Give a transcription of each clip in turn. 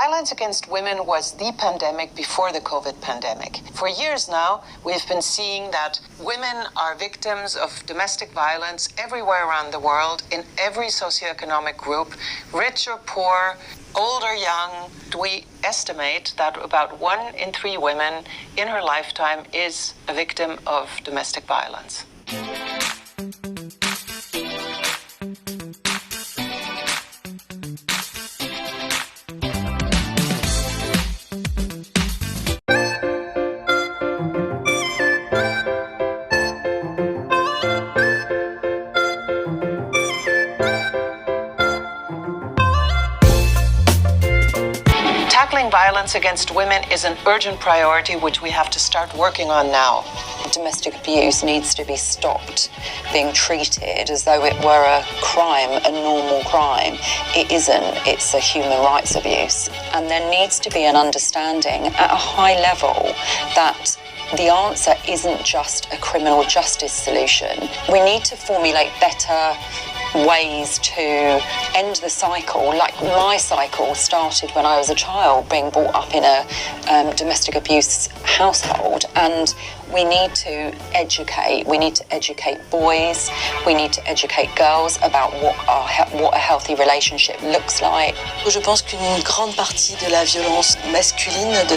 Violence against women was the pandemic before the COVID pandemic. For years now, we've been seeing that women are victims of domestic violence everywhere around the world, in every socioeconomic group, rich or poor, old or young. We estimate that about 1 in 3 women in her lifetime is a victim of domestic violence. Tackling violence against women is an urgent priority which we have to start working on now. Domestic abuse needs to be stopped being treated as though it were a crime, a normal crime. It isn't. It's a human rights abuse. And there needs to be an understanding at a high level that the answer isn't just a criminal justice solution. We need to formulate better ways to end the cycle. Like my cycle started when I was a child, being brought up in a domestic abuse household, and we need to educate. We need to educate boys. We need to educate girls about what a healthy relationship looks like. Je pense qu'une grande partie de la violence masculine, de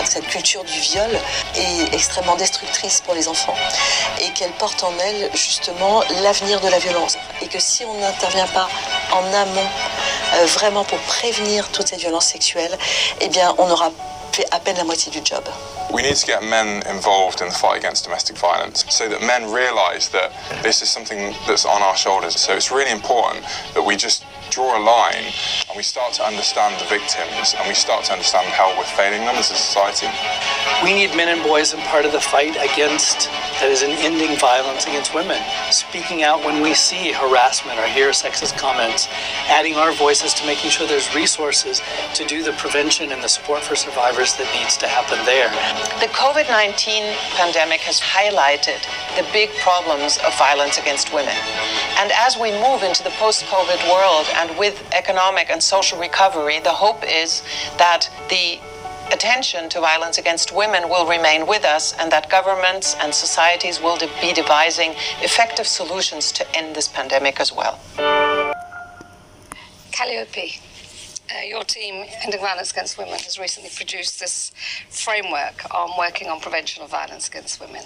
cette culture du viol, est extrêmement destructrice pour les enfants et qu'elle porte en elle justement l'avenir de la violence. Et que si on n'intervient pas en amont, vraiment pour prévenir toutes ces violences sexuelles, eh bien on aura fait à peine la moitié du job. We need to get men involved in the fight against domestic violence so that men realise that this is something that's on our shoulders. So it's really important that we just draw a line and we start to understand the victims and we start to understand how we're failing them as a society. We need men and boys in part of the fight against, that is, in ending violence against women. Speaking out when we see harassment or hear sexist comments, adding our voices to making sure there's resources to do the prevention and the support for survivors that needs to happen there. The COVID-19 pandemic has highlighted the big problems of violence against women. And as we move into the post-COVID world and with economic and social recovery, the hope is that the attention to violence against women will remain with us and that governments and societies will be devising effective solutions to end this pandemic as well. Calliope, your team, Ending Violence Against Women, has recently produced this framework on working on prevention of violence against women.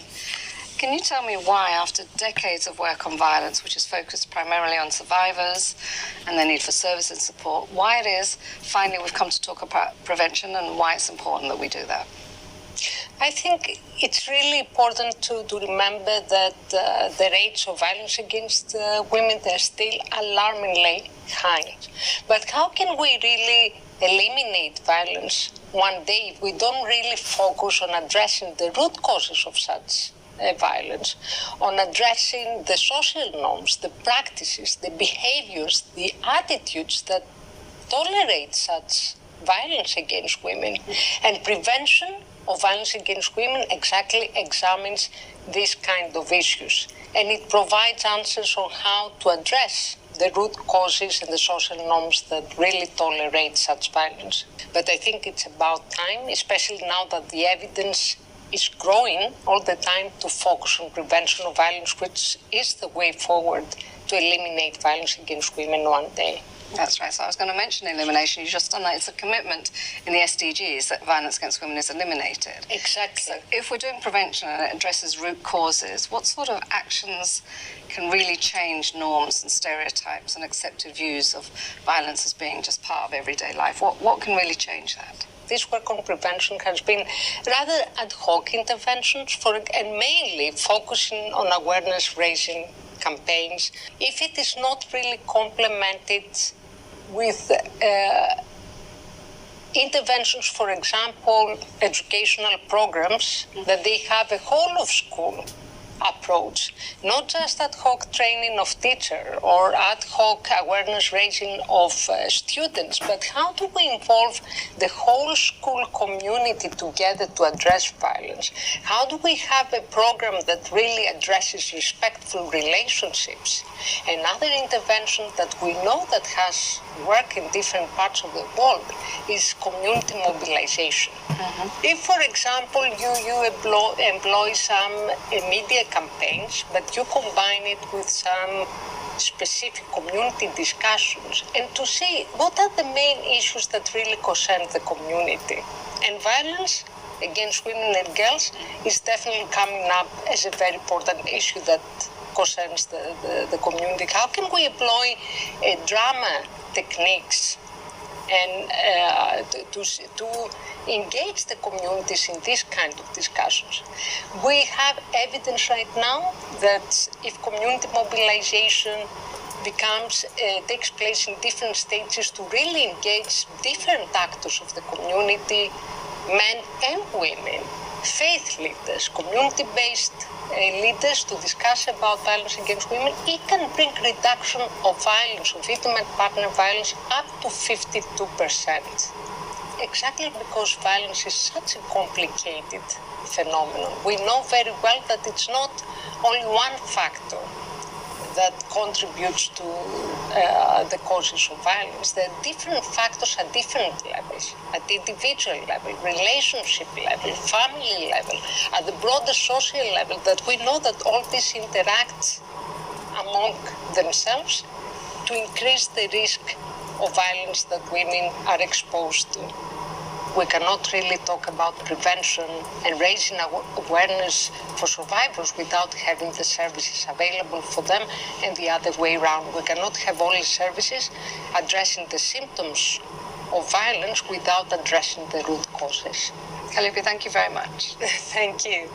Can you tell me why, after decades of work on violence, which is focused primarily on survivors and their need for service and support, why it is finally we've come to talk about prevention and why it's important that we do that? I think it's really important to remember that the rates of violence against women are still alarmingly high. But how can we really eliminate violence one day if we don't really focus on addressing the root causes of such violence, on addressing the social norms, the practices, the behaviors, the attitudes that tolerate such violence against women? And prevention of violence against women exactly examines these kind of issues, and it provides answers on how to address the root causes and the social norms that really tolerate such violence. But I think it's about time, especially now that the evidence is growing all the time, to focus on prevention of violence, which is the way forward to eliminate violence against women one day. That's right. So I was going to mention elimination. You've just done that. It's a commitment in the SDGs that violence against women is eliminated. Exactly. So if we're doing prevention and it addresses root causes, what sort of actions can really change norms and stereotypes and accepted views of violence as being just part of everyday life? What can really change that? This work on prevention has been rather ad hoc interventions and mainly focusing on awareness-raising campaigns. If it is not really complemented with interventions, for example, educational programs, that they have a whole of school approach, not just ad hoc training of teacher or ad hoc awareness raising of students, but how do we involve the whole school community together to address violence? How do we have a program that really addresses respectful relationships? Another intervention that we know that has worked in different parts of the world is community mobilization. If, for example, you employ some media campaigns, but you combine it with some specific community discussions, and to see what are the main issues that really concern the community. And violence against women and girls is definitely coming up as a very important issue that concerns the community. How can we employ drama techniques and to engage the communities in this kind of discussions? We have evidence right now that if community mobilization takes place in different stages to really engage different actors of the community, men and women, faith leaders, community-based leaders to discuss about violence against women, it can bring reduction of violence, of intimate partner violence, up to 52%. Exactly because violence is such a complicated phenomenon. We know very well that it's not only one factor that contributes to the causes of violence. There are different factors at different levels, at the individual level, relationship level, family level, at the broader social level, that we know that all this interacts among themselves to increase the risk of violence that women are exposed to. We cannot really talk about prevention and raising awareness for survivors without having the services available for them, and the other way around. We cannot have only services addressing the symptoms of violence without addressing the root causes. Calliope, thank you very much. Thank you.